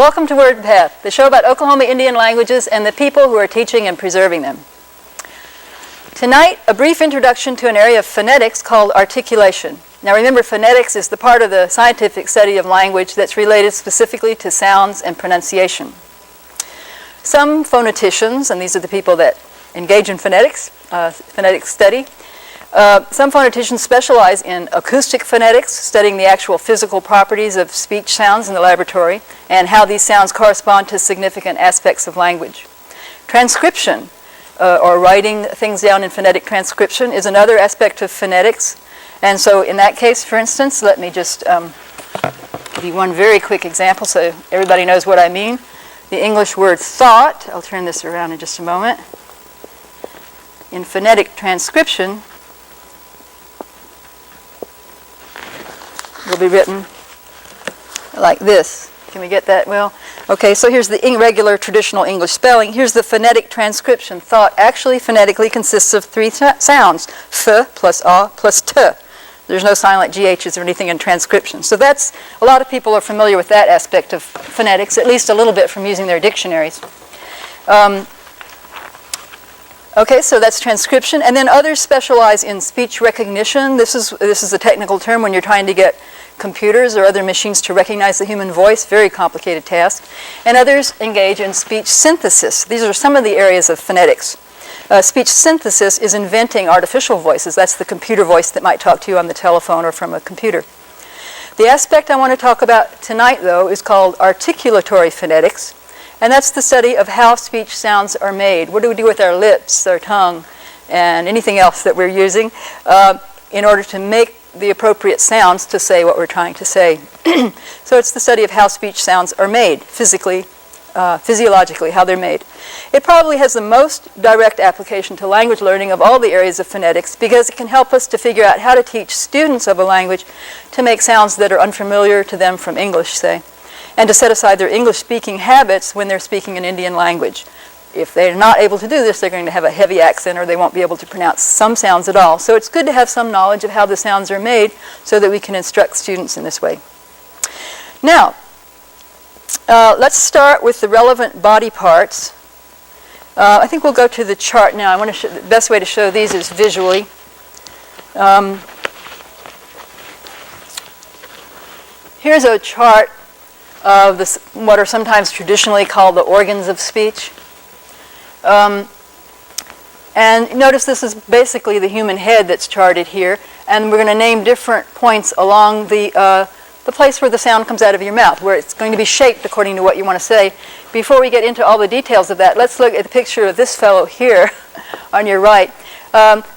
Welcome to Wordpath, the show about Oklahoma Indian languages and the people who are teaching and preserving them. Tonight, a brief introduction to an area of phonetics called articulation. Now remember, phonetics is the part of the scientific study of language that's related specifically to sounds and pronunciation. Some phoneticians, and these are the people that engage in phonetics, phonetic study, some phoneticians specialize in acoustic phonetics, studying the actual physical properties of speech sounds in the laboratory and how these sounds correspond to significant aspects of language. Transcription, or writing things down in phonetic transcription, is another aspect of phonetics. And so in that case, for instance, let me just give you one very quick example so everybody knows what I mean. The English word thought, I'll turn this around in just a moment. In phonetic transcription, will be written like this. Can we get that? Well, okay, so here's the irregular traditional English spelling. Here's the phonetic transcription. Thought actually phonetically consists of three sounds, th plus a plus t. There's no silent GHs or anything in transcription. So that's, a lot of people are familiar with that aspect of phonetics, at least a little bit from using their dictionaries. Okay, so that's transcription. And then others specialize in speech recognition. This is a technical term when you're trying to get computers or other machines to recognize the human voice, very complicated task. And others engage in speech synthesis. These are some of the areas of phonetics. Speech synthesis is inventing artificial voices. That's the computer voice that might talk to you on the telephone or from a computer. The aspect I want to talk about tonight, though, is called articulatory phonetics. And that's the study of how speech sounds are made. What do we do with our lips, our tongue, and anything else that we're using in order to make the appropriate sounds to say what we're trying to say. So it's the study of how speech sounds are made, physically, physiologically, how they're made. It probably has the most direct application to language learning of all the areas of phonetics because it can help us to figure out how to teach students of a language to make sounds that are unfamiliar to them from English, say, and to set aside their English-speaking habits when they're speaking an Indian language. If they're not able to do this, they're going to have a heavy accent or they won't be able to pronounce some sounds at all. So it's good to have some knowledge of how the sounds are made so that we can instruct students in this way. Now, let's start with the relevant body parts. I think we'll go to the chart now. I want to show, the best way to show these is visually. Here's a chart of what are sometimes traditionally called the organs of speech. And notice this is basically the human head that's charted here, and we're going to name different points along the place where the sound comes out of your mouth, where it's going to be shaped according to what you want to say. Before we get into all the details of that, let's look at the picture of this fellow here on your right.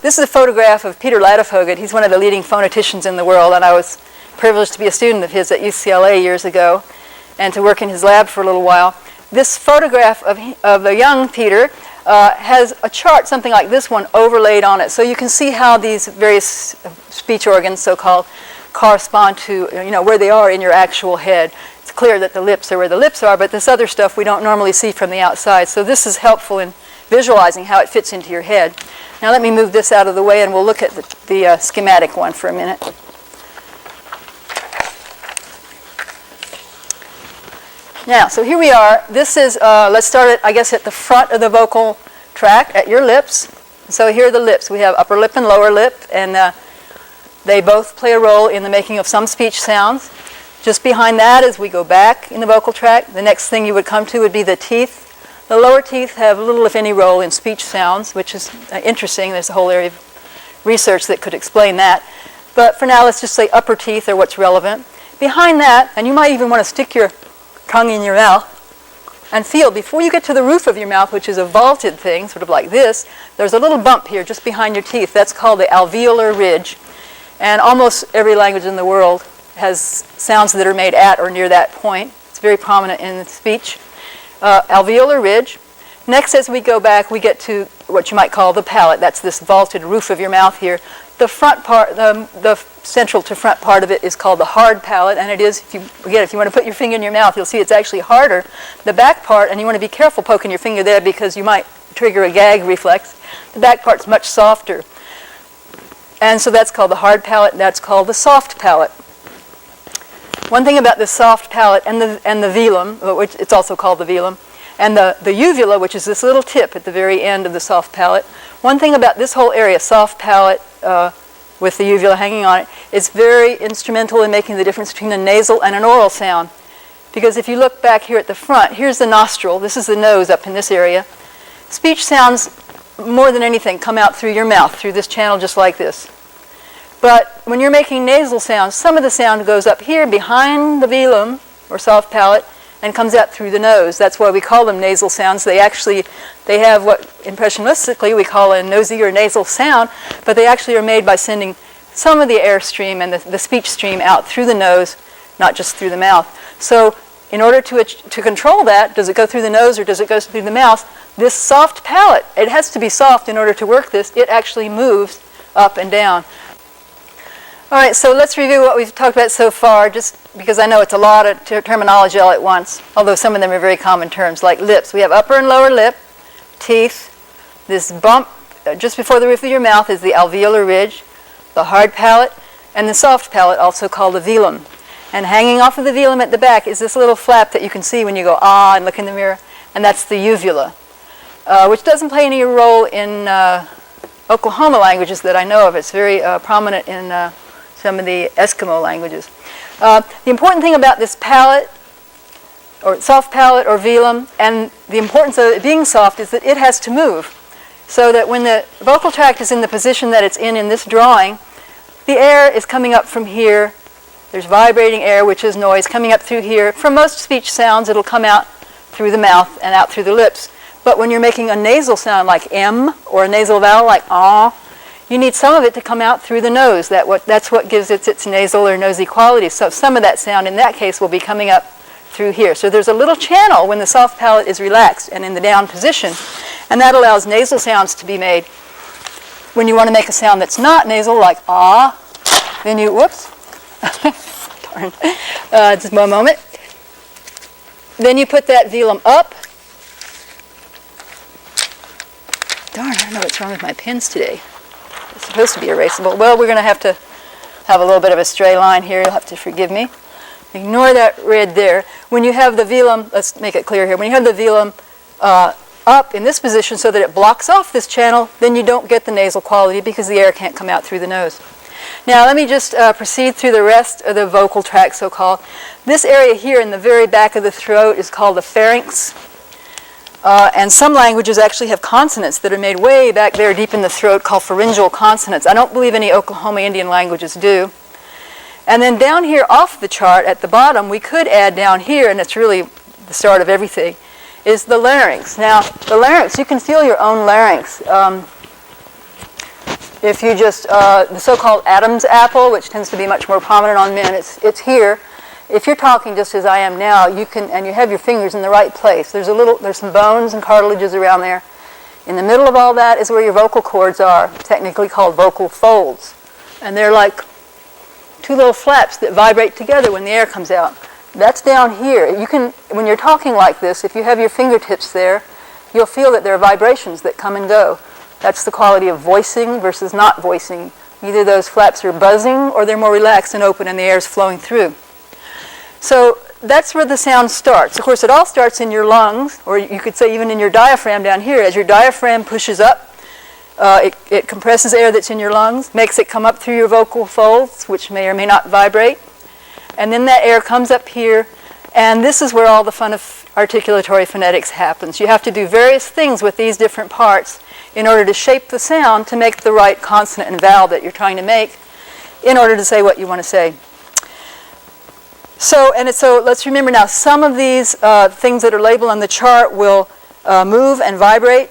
This is a photograph of Peter Ladefoged. He's one of the leading phoneticians in the world, and I was privileged to be a student of his at UCLA years ago and to work in his lab for a little while. This photograph of the young Peter has a chart, something like this one, overlaid on it. So you can see how these various speech organs, so-called, correspond to where they are in your actual head. It's clear that the lips are where the lips are, but this other stuff we don't normally see from the outside. So this is helpful in visualizing how it fits into your head. Now let me move this out of the way and we'll look at the schematic one for a minute. Now, so here we are. This is, let's start it, I guess, at the front of the vocal tract, at your lips. So here are the lips. We have upper lip and lower lip, and they both play a role in the making of some speech sounds. Just behind that, as we go back in the vocal tract, the next thing you would come to would be the teeth. The lower teeth have little, if any, role in speech sounds, which is interesting. There's a whole area of research that could explain that. But for now, let's just say upper teeth are what's relevant. Behind that, and you might even want to stick your tongue in your mouth and feel, before you get to the roof of your mouth, which is a vaulted thing, sort of like this, there's a little bump here just behind your teeth. That's called the alveolar ridge. And almost every language in the world has sounds that are made at or near that point. It's very prominent in speech. Alveolar ridge. Next, as we go back, we get to what you might call the palate. That's this vaulted roof of your mouth here. The front part, the central to front part of it is called the hard palate, and it is, if you want to put your finger in your mouth, you'll see it's actually harder. The back part, and you want to be careful poking your finger there because you might trigger a gag reflex. The back part's much softer. And so that's called the hard palate, and that's called the soft palate. One thing about the soft palate and the velum, which it's also called the velum, and the uvula, which is this little tip at the very end of the soft palate. One thing about this whole area, soft palate with the uvula hanging on it, is very instrumental in making the difference between a nasal and an oral sound. Because if you look back here at the front, here's the nostril, this is the nose up in this area. Speech sounds, more than anything, come out through your mouth, through this channel just like this. But when you're making nasal sounds, some of the sound goes up here behind the velum, or soft palate, and comes out through the nose. That's why we call them nasal sounds. They have what impressionistically we call a nosy or nasal sound, but they actually are made by sending some of the air stream and the speech stream out through the nose, not just through the mouth. So in order to control that, does it go through the nose or does it go through the mouth? This soft palate, it has to be soft in order to work this. It actually moves up and down. All right, so let's review what we've talked about so far, just because I know it's a lot of terminology all at once, although some of them are very common terms, like lips. We have upper and lower lip, teeth. This bump just before the roof of your mouth is the alveolar ridge, the hard palate, and the soft palate, also called the velum. And hanging off of the velum at the back is this little flap that you can see when you go ah and look in the mirror, and that's the uvula, which doesn't play any role in Oklahoma languages that I know of. It's very prominent in some of the Eskimo languages. The important thing about this palate, or soft palate or velum, and the importance of it being soft is that it has to move. So that when the vocal tract is in the position that it's in this drawing, the air is coming up from here. There's vibrating air, which is noise, coming up through here. For most speech sounds, it'll come out through the mouth and out through the lips. But when you're making a nasal sound like M, or a nasal vowel like ah, you need some of it to come out through the nose. That's what gives it its nasal or nosy quality. So some of that sound in that case will be coming up through here. So there's a little channel when the soft palate is relaxed and in the down position, and that allows nasal sounds to be made. When you want to make a sound that's not nasal, like ah, then you, whoops, darn, just one moment. Then you put that velum up. Darn, I don't know what's wrong with my pens today. It's supposed to be erasable. Well, we're going to have a little bit of a stray line here. You'll have to forgive me. Ignore that red there. When you have the velum, let's make it clear here. When you have the velum up in this position so that it blocks off this channel, then you don't get the nasal quality because the air can't come out through the nose. Now let me just proceed through the rest of the vocal tract, so-called. This area here in the very back of the throat is called the pharynx. And some languages actually have consonants that are made way back there deep in the throat called pharyngeal consonants. I don't believe any Oklahoma Indian languages do. And then down here off the chart at the bottom, we could add down here, and it's really the start of everything, is the larynx. Now, the larynx, you can feel your own larynx. If you just, the so-called Adam's apple, which tends to be much more prominent on men, it's here. If you're talking just as I am now, you can, and you have your fingers in the right place. There's some bones and cartilages around there. In the middle of all that is where your vocal cords are, technically called vocal folds. And they're like two little flaps that vibrate together when the air comes out. That's down here. You can, when you're talking like this, if you have your fingertips there, you'll feel that there are vibrations that come and go. That's the quality of voicing versus not voicing. Either those flaps are buzzing or they're more relaxed and open and the air is flowing through. So that's where the sound starts. Of course, it all starts in your lungs, or you could say even in your diaphragm down here. As your diaphragm pushes up, it compresses air that's in your lungs, makes it come up through your vocal folds, which may or may not vibrate. And then that air comes up here, and this is where all the fun of articulatory phonetics happens. You have to do various things with these different parts in order to shape the sound to make the right consonant and vowel that you're trying to make in order to say what you want to say. So let's remember now, some of these things that are labeled on the chart will move and vibrate.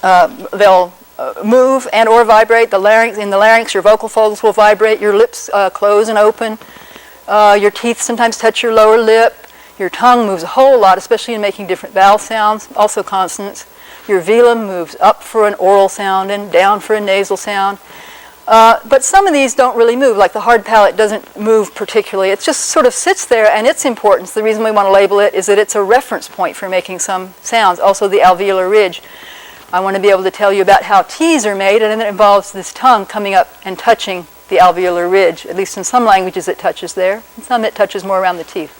They'll move and or vibrate. In the larynx, your vocal folds will vibrate. Your lips close and open. Your teeth sometimes touch your lower lip. Your tongue moves a whole lot, especially in making different vowel sounds, also consonants. Your velum moves up for an oral sound and down for a nasal sound. But some of these don't really move, like the hard palate doesn't move particularly. It just sort of sits there, and its importance, the reason we want to label it, is that it's a reference point for making some sounds. Also the alveolar ridge. I want to be able to tell you about how T's are made, and it involves this tongue coming up and touching the alveolar ridge. At least in some languages it touches there, and some it touches more around the teeth.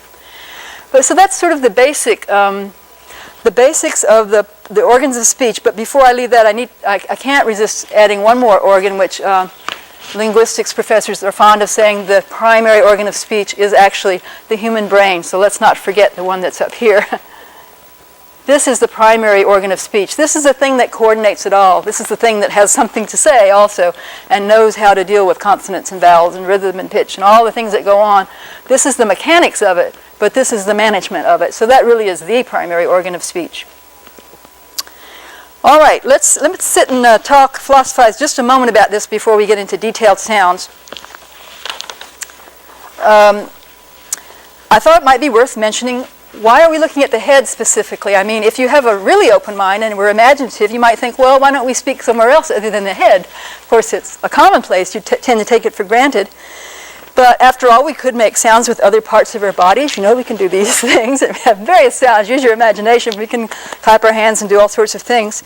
But so that's sort of the basics of the organs of speech. But before I leave that, I can't resist adding one more organ, which linguistics professors are fond of saying the primary organ of speech is actually the human brain. So let's not forget the one that's up here. This is the primary organ of speech. This is the thing that coordinates it all. This is the thing that has something to say also and knows how to deal with consonants and vowels and rhythm and pitch and all the things that go on. This is the mechanics of it, but this is the management of it. So that really is the primary organ of speech. All right, let's sit and talk, philosophize just a moment about this before we get into detailed sounds. I thought it might be worth mentioning, why are we looking at the head specifically? I mean, if you have a really open mind and we're imaginative, you might think, well, why don't we speak somewhere else other than the head? Of course, it's a commonplace. You tend to take it for granted. But after all, we could make sounds with other parts of our bodies. You know, we can do these things and have various sounds. Use your imagination. We can clap our hands and do all sorts of things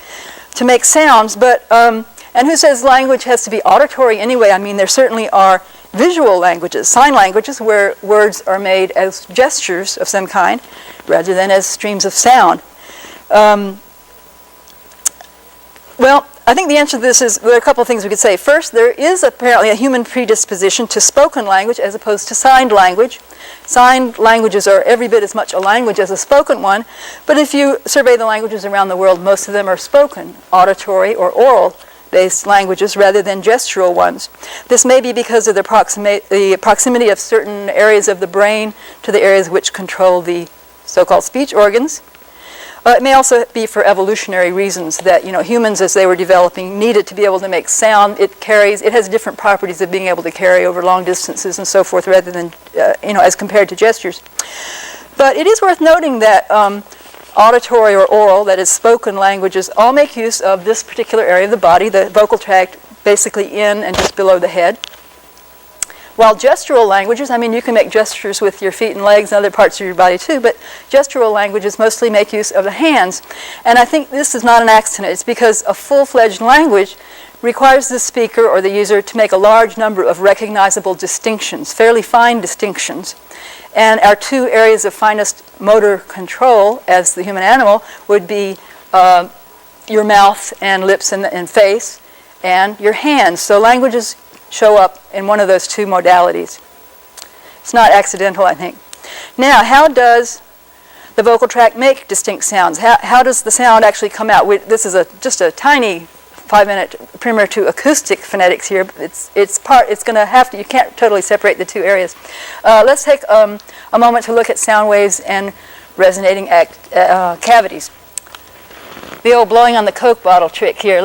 to make sounds. But and who says language has to be auditory anyway? I mean, there certainly are visual languages, sign languages, where words are made as gestures of some kind rather than as streams of sound. Well, I think the answer to this is, there are a couple of things we could say. First, there is apparently a human predisposition to spoken language as opposed to signed language. Signed languages are every bit as much a language as a spoken one, but if you survey the languages around the world, most of them are spoken, auditory or oral-based languages rather than gestural ones. This may be because of the proximity of certain areas of the brain to the areas which control the so-called speech organs. It may also be for evolutionary reasons that, you know, humans as they were developing needed to be able to make sound. It has different properties of being able to carry over long distances and so forth rather than, as compared to gestures. But it is worth noting that auditory or oral, that is spoken languages, all make use of this particular area of the body, the vocal tract, basically in and just below the head. While gestural languages, I mean, you can make gestures with your feet and legs and other parts of your body too, but gestural languages mostly make use of the hands. And I think this is not an accident. It's because a full-fledged language requires the speaker or the user to make a large number of recognizable distinctions, fairly fine distinctions. And our two areas of finest motor control as the human animal would be your mouth and lips and face and your hands. So languages show up in one of those two modalities. It's not accidental, I think. Now, how does the vocal tract make distinct sounds? How does the sound actually come out? This is just a tiny 5-minute primer to acoustic phonetics here. It's going to have to, you can't totally separate the two areas. Let's take a moment to look at sound waves and resonating cavities. The old blowing on the Coke bottle trick here.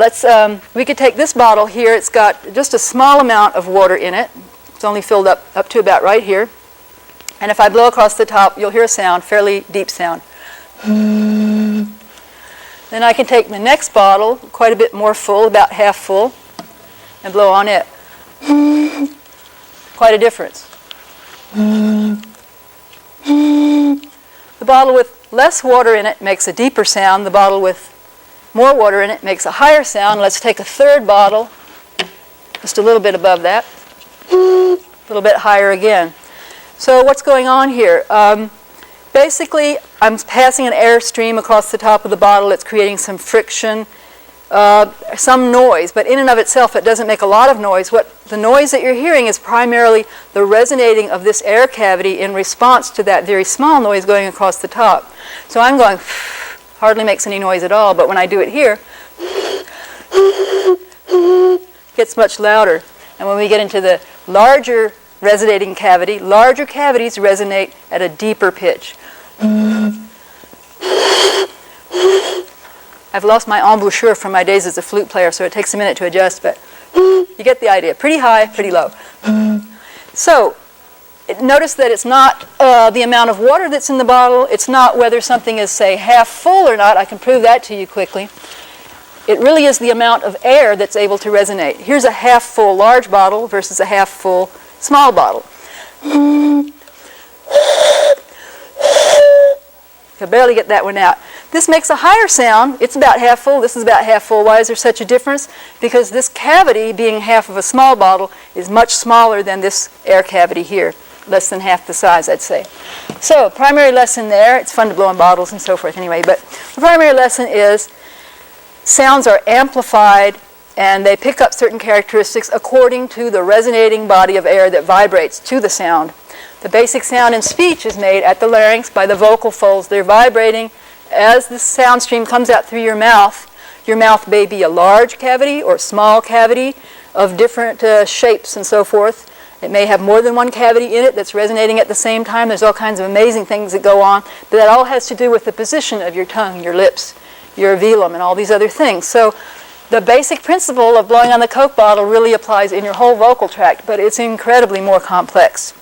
We could take this bottle here. It's got just a small amount of water in it. It's only filled up to about right here. And if I blow across the top, you'll hear a sound, fairly deep sound. Then I can take the next bottle, quite a bit more full, about half full, and blow on it. Quite a difference. The bottle with less water in it makes a deeper sound. The bottle with more water in it makes a higher sound. Let's take a third bottle, just a little bit above that, a little bit higher again. So what's going on here? Basically, I'm passing an air stream across the top of the bottle. It's creating some friction, some noise, but in and of itself it doesn't make a lot of noise. The noise that you're hearing is primarily the resonating of this air cavity in response to that very small noise going across the top. So I'm going, hardly makes any noise at all, but when I do it here, it gets much louder. And when we get into the larger resonating cavity, larger cavities resonate at a deeper pitch. I've lost my embouchure from my days as a flute player, so it takes a minute to adjust, but you get the idea. Pretty high, pretty low. So notice that it's not the amount of water that's in the bottle. It's not whether something is, say, half full or not. I can prove that to you quickly. It really is the amount of air that's able to resonate. Here's a half full large bottle versus a half full small bottle. could barely get that one out. This makes a higher sound. It's about half full. This is about half full. Why is there such a difference? Because this cavity, being half of a small bottle, is much smaller than this air cavity here. Less than half the size, I'd say. So, primary lesson there. It's fun to blow in bottles and so forth anyway. But the primary lesson is sounds are amplified and they pick up certain characteristics according to the resonating body of air that vibrates to the sound. The basic sound in speech is made at the larynx by the vocal folds. They're vibrating as the sound stream comes out through your mouth. Your mouth may be a large cavity or small cavity of different shapes and so forth. It may have more than one cavity in it that's resonating at the same time. There's all kinds of amazing things that go on, but that all has to do with the position of your tongue, your lips, your velum, and all these other things. So the basic principle of blowing on the Coke bottle really applies in your whole vocal tract, but it's incredibly more complex.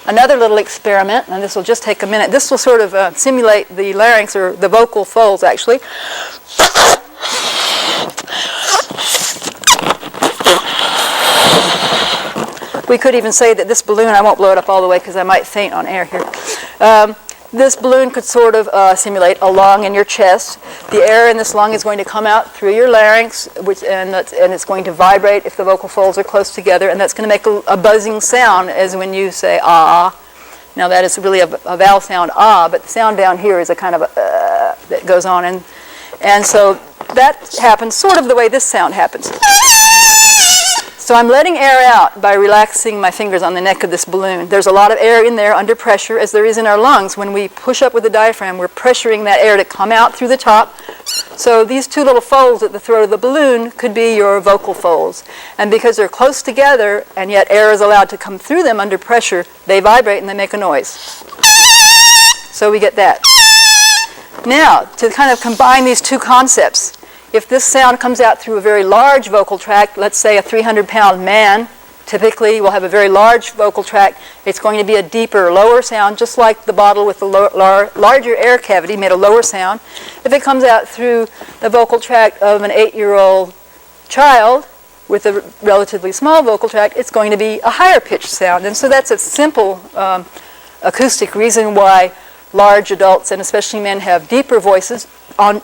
Another little experiment, and this will just take a minute. This will sort of simulate the larynx, or the vocal folds, actually. We could even say that this balloon, I won't blow it up all the way because I might faint on air here. This balloon could sort of simulate a lung in your chest. The air in this lung is going to come out through your larynx, and it's going to vibrate if the vocal folds are close together, and that's going to make a buzzing sound, as when you say ah. Now that is really a vowel sound ah, but the sound down here is a kind of a that goes on, and so that happens sort of the way this sound happens. So I'm letting air out by relaxing my fingers on the neck of this balloon. There's a lot of air in there under pressure, as there is in our lungs. When we push up with the diaphragm, we're pressuring that air to come out through the top. So these two little folds at the throat of the balloon could be your vocal folds. And because they're close together, and yet air is allowed to come through them under pressure, they vibrate and they make a noise. So we get that. Now, to kind of combine these two concepts, if this sound comes out through a very large vocal tract, let's say a 300-pound man, typically will have a very large vocal tract. It's going to be a deeper, lower sound, just like the bottle with the larger air cavity made a lower sound. If it comes out through the vocal tract of an 8-year-old child with a relatively small vocal tract, it's going to be a higher pitched sound. And so that's a simple acoustic reason why large adults, and especially men, have deeper voices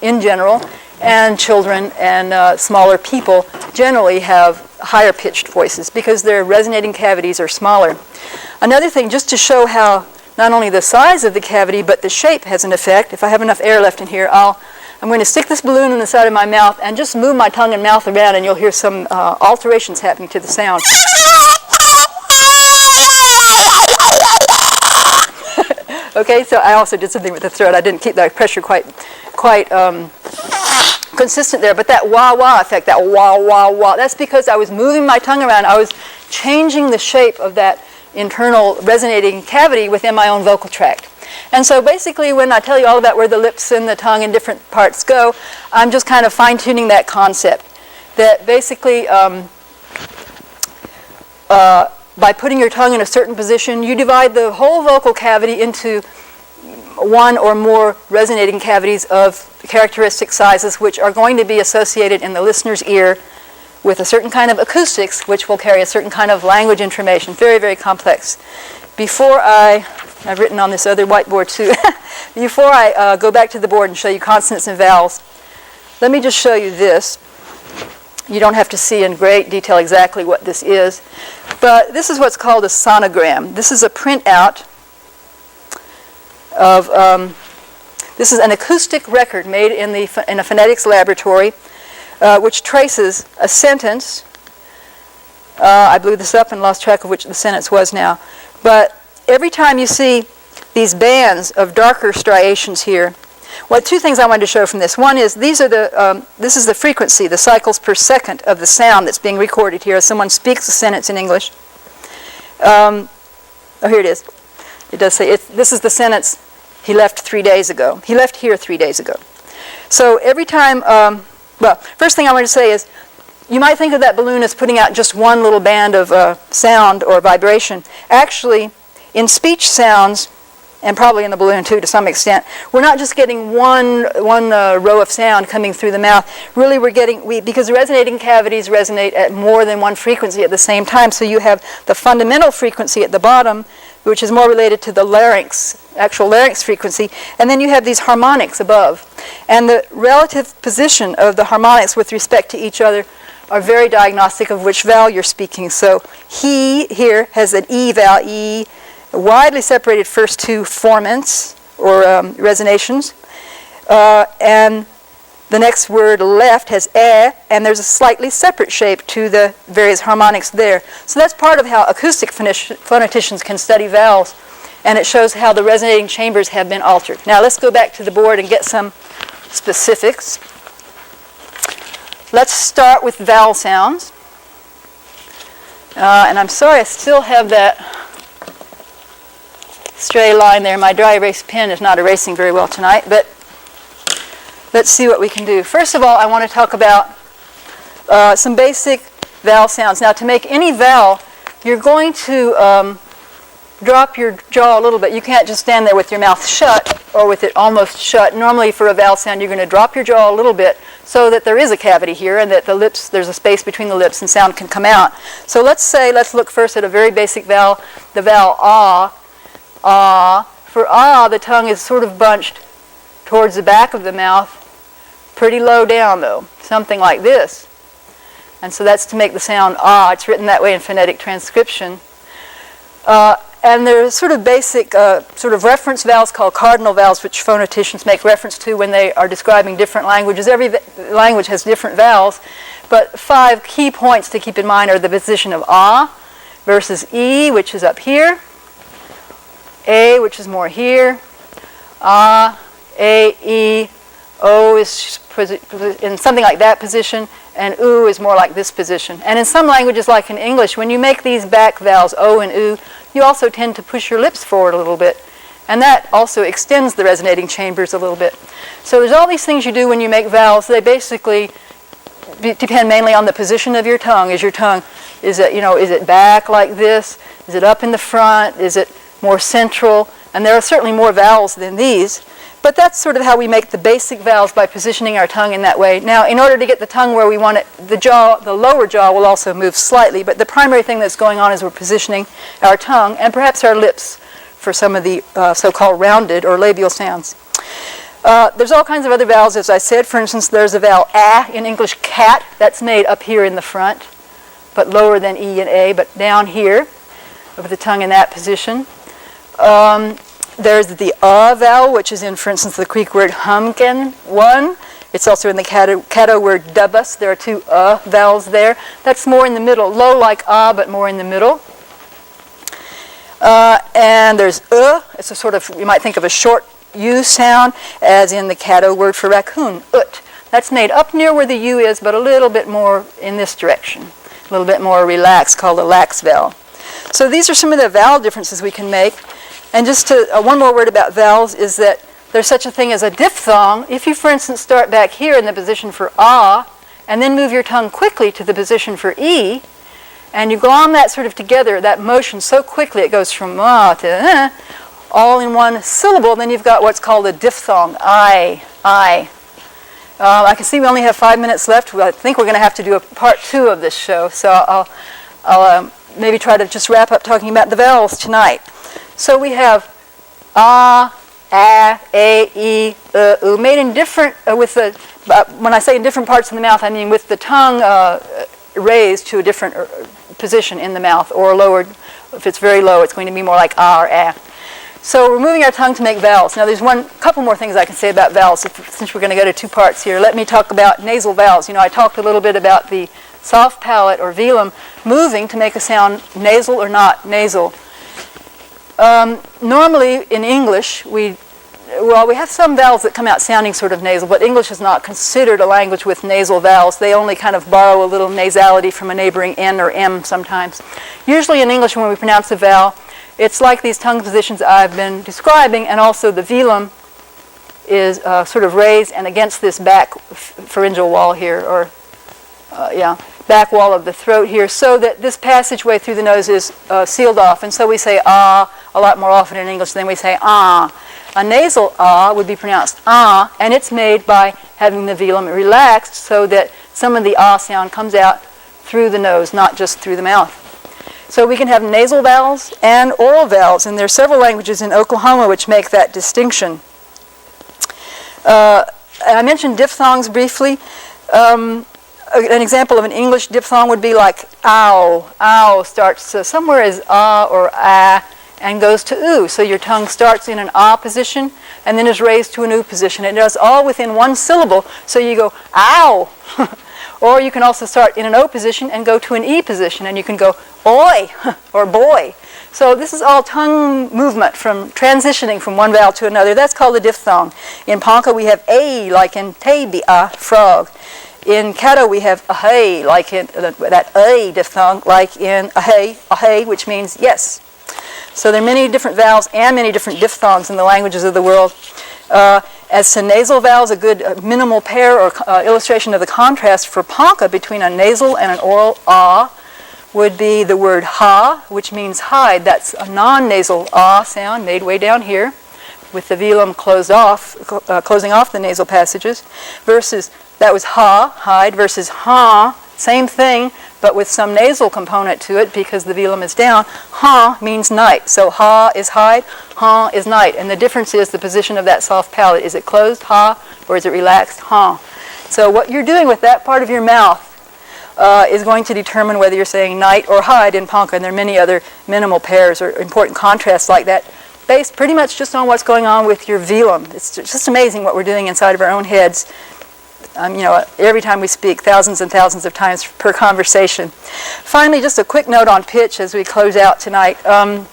in general, and children and smaller people generally have higher pitched voices because their resonating cavities are smaller. Another thing, just to show how not only the size of the cavity but the shape has an effect, if I have enough air left in here, I'm going to stick this balloon in the side of my mouth and just move my tongue and mouth around, and you'll hear some alterations happening to the sound. Okay, so I also did something with the throat. I didn't keep that pressure quite consistent there, but that wah-wah effect, that wah-wah-wah, that's because I was moving my tongue around. I was changing the shape of that internal resonating cavity within my own vocal tract. And so basically when I tell you all about where the lips and the tongue and different parts go, I'm just kind of fine-tuning that concept. That basically by putting your tongue in a certain position, you divide the whole vocal cavity into one or more resonating cavities of characteristic sizes, which are going to be associated in the listener's ear with a certain kind of acoustics, which will carry a certain kind of language information. Very, very complex. Before I've written on this other whiteboard too, before I go back to the board and show you consonants and vowels, let me just show you this. You don't have to see in great detail exactly what this is, but this is what's called a sonogram. This is a printout of, this is an acoustic record made in a phonetics laboratory, which traces a sentence. I blew this up and lost track of which the sentence was now. But every time you see these bands of darker striations here, well, two things I wanted to show from this. One is this is the frequency, the cycles per second of the sound that's being recorded here as someone speaks a sentence in English. Oh, here it is. It does say, this is the sentence, he left 3 days ago. He left here 3 days ago. So every time, well, first thing I want to say is, you might think of that balloon as putting out just one little band of sound or vibration. Actually, in speech sounds, and probably in the balloon too to some extent, we're not just getting one row of sound coming through the mouth. Really we're getting, because the resonating cavities resonate at more than one frequency at the same time, so you have the fundamental frequency at the bottom, which is more related to the larynx, actual larynx frequency. And then you have these harmonics above. And the relative position of the harmonics with respect to each other are very diagnostic of which vowel you're speaking. So he here has an E vowel, E, widely separated first two formants, or resonations. And the next word left has and there's a slightly separate shape to the various harmonics there. So that's part of how acoustic phoneticians can study vowels, and it shows how the resonating chambers have been altered. Now let's go back to the board and get some specifics. Let's start with vowel sounds. And I'm sorry I still have that stray line there. My dry erase pen is not erasing very well tonight, but let's see what we can do. First of all, I want to talk about some basic vowel sounds. Now, to make any vowel, you're going to drop your jaw a little bit. You can't just stand there with your mouth shut or with it almost shut. Normally, for a vowel sound, you're going to drop your jaw a little bit so that there is a cavity here and that the lips, there's a space between the lips and sound can come out. So let's look first at a very basic vowel, the vowel ah. Ah. For ah, the tongue is sort of bunched towards the back of the mouth, pretty low down though, something like this. And so that's to make the sound ah. It's written that way in phonetic transcription. And there are sort of basic sort of reference vowels called cardinal valves, which phoneticians make reference to when they are describing different languages. Every language has different vowels, but 5 key points to keep in mind are the position of ah versus e, which is up here, a, which is more here, ah, a, e, o is in something like that position, and oo is more like this position. And in some languages, like in English, when you make these back vowels, o and oo, you also tend to push your lips forward a little bit. And that also extends the resonating chambers a little bit. So there's all these things you do when you make vowels. They basically depend mainly on the position of your tongue. Is it back like this? Is it up in the front? Is it more central? And there are certainly more vowels than these. But that's sort of how we make the basic vowels, by positioning our tongue in that way. Now, in order to get the tongue where we want it, the lower jaw will also move slightly, but the primary thing that's going on is we're positioning our tongue and perhaps our lips for some of the so-called rounded or labial sounds. There's all kinds of other vowels, as I said. For instance, there's a vowel a in English, cat. That's made up here in the front, but lower than e and a, but down here with the tongue in that position. There's the vowel, which is in, for instance, the Greek word humken, one. It's also in the Caddo word dubus. There are 2 vowels there. That's more in the middle, low like but more in the middle. And there's it's a sort of, you might think of a short U sound, as in the Caddo word for raccoon, ut. That's made up near where the U is, but a little bit more in this direction, a little bit more relaxed, called a lax vowel. So these are some of the vowel differences we can make. And just one more word about vowels is that there's such a thing as a diphthong. If you, for instance, start back here in the position for ah, and then move your tongue quickly to the position for e, and you glom that sort of together, that motion so quickly it goes from ah to all in one syllable, then you've got what's called a diphthong, I. I can see we only have 5 minutes left. I think we're going to have to do a part 2 of this show, so I'll maybe try to just wrap up talking about the vowels tonight. So we have a, e, u, made in different, when I say in different parts of the mouth, I mean with the tongue raised to a different position in the mouth, or lowered. If it's very low, it's going to be more like a or a. So we're moving our tongue to make vowels. Now there's couple more things I can say about vowels, since we're going to go to 2 parts here. Let me talk about nasal vowels. I talked a little bit about the soft palate or velum moving to make a sound nasal or not nasal. Normally in English, we have some vowels that come out sounding sort of nasal, but English is not considered a language with nasal vowels. They only kind of borrow a little nasality from a neighboring N or M sometimes. Usually in English, when we pronounce a vowel, it's like these tongue positions I've been describing, and also the velum is sort of raised and against this back pharyngeal wall here, or back wall of the throat here, so that this passageway through the nose is sealed off. And so we say ah a lot more often in English than we say ah. A nasal ah would be pronounced ah, and it's made by having the velum relaxed so that some of the ah sound comes out through the nose, not just through the mouth. So we can have nasal vowels and oral vowels, and there are several languages in Oklahoma which make that distinction. I mentioned diphthongs briefly. An example of an English diphthong would be like ow. Ow starts somewhere as or ah and goes to oo. So your tongue starts in an ah position and then is raised to an oo position. It does all within one syllable. So you go ow. Or you can also start in an o position and go to an e position, and you can go oi or boy. So this is all tongue movement from transitioning from one vowel to another. That's called a diphthong. In Ponca we have a, like in te-bi-a, frog. In Caddo we have ahay, like in that a diphthong, like in ahay, which means yes. So there are many different vowels and many different diphthongs in the languages of the world. As to nasal vowels, a good minimal pair or illustration of the contrast for Ponca between a nasal and an oral ah would be the word ha, which means hide. That's a non-nasal ah sound made way down here with the velum closing off the nasal passages, versus that was ha, hide, versus ha, same thing, but with some nasal component to it because the velum is down. Ha means night. So ha is hide, ha is night. And the difference is the position of that soft palate. Is it closed, ha, or is it relaxed, ha? So what you're doing with that part of your mouth is going to determine whether you're saying night or hide in Ponca. And there are many other minimal pairs or important contrasts like that, based pretty much just on what's going on with your velum. It's just amazing what we're doing inside of our own heads. Every time we speak, thousands and thousands of times per conversation. Finally, just a quick note on pitch as we close out tonight. I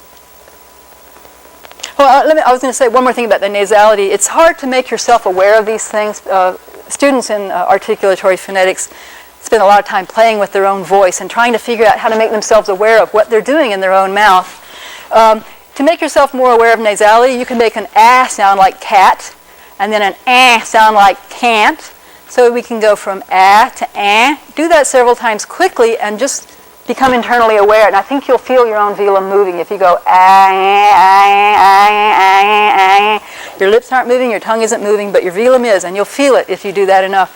was going to say one more thing about the nasality. It's hard to make yourself aware of these things. Students in articulatory phonetics spend a lot of time playing with their own voice and trying to figure out how to make themselves aware of what they're doing in their own mouth. To make yourself more aware of nasality, you can make an ah sound like cat, and then an ah sound like can't. So we can go from ah to ah. Do that several times quickly and just become internally aware. And I think you'll feel your own velum moving if you go ah, Your lips aren't moving, your tongue isn't moving, but your velum is, and you'll feel it if you do that enough.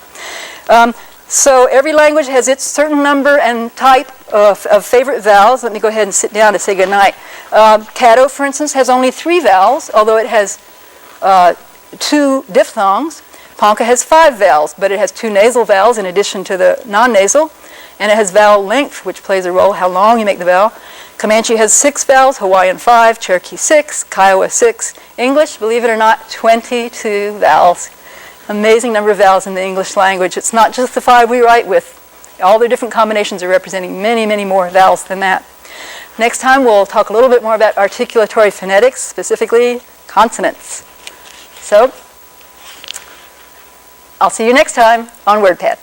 So every language has its certain number and type of favorite vowels. Let me go ahead and sit down to say goodnight. Caddo, for instance, has only 3 vowels, although it has 2 diphthongs. Ponca has 5 vowels, but it has 2 nasal vowels in addition to the non-nasal, and it has vowel length, which plays a role, how long you make the vowel. Comanche has 6 vowels, Hawaiian 5, Cherokee 6, Kiowa 6. English, believe it or not, 22 vowels. Amazing number of vowels in the English language. It's not just the 5 we write with. All the different combinations are representing many, many more vowels than that. Next time we'll talk a little bit more about articulatory phonetics, specifically consonants. So, I'll see you next time on Wordpath.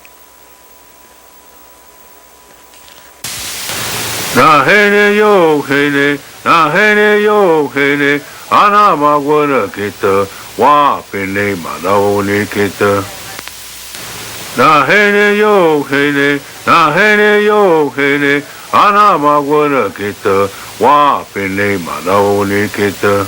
Na hene yo hene, na hene yo hene, ana magwana kita, wa pene madaone kita. Na hene yo hene, na hene yo hene, ana magwana kita, wa pene madaone kita.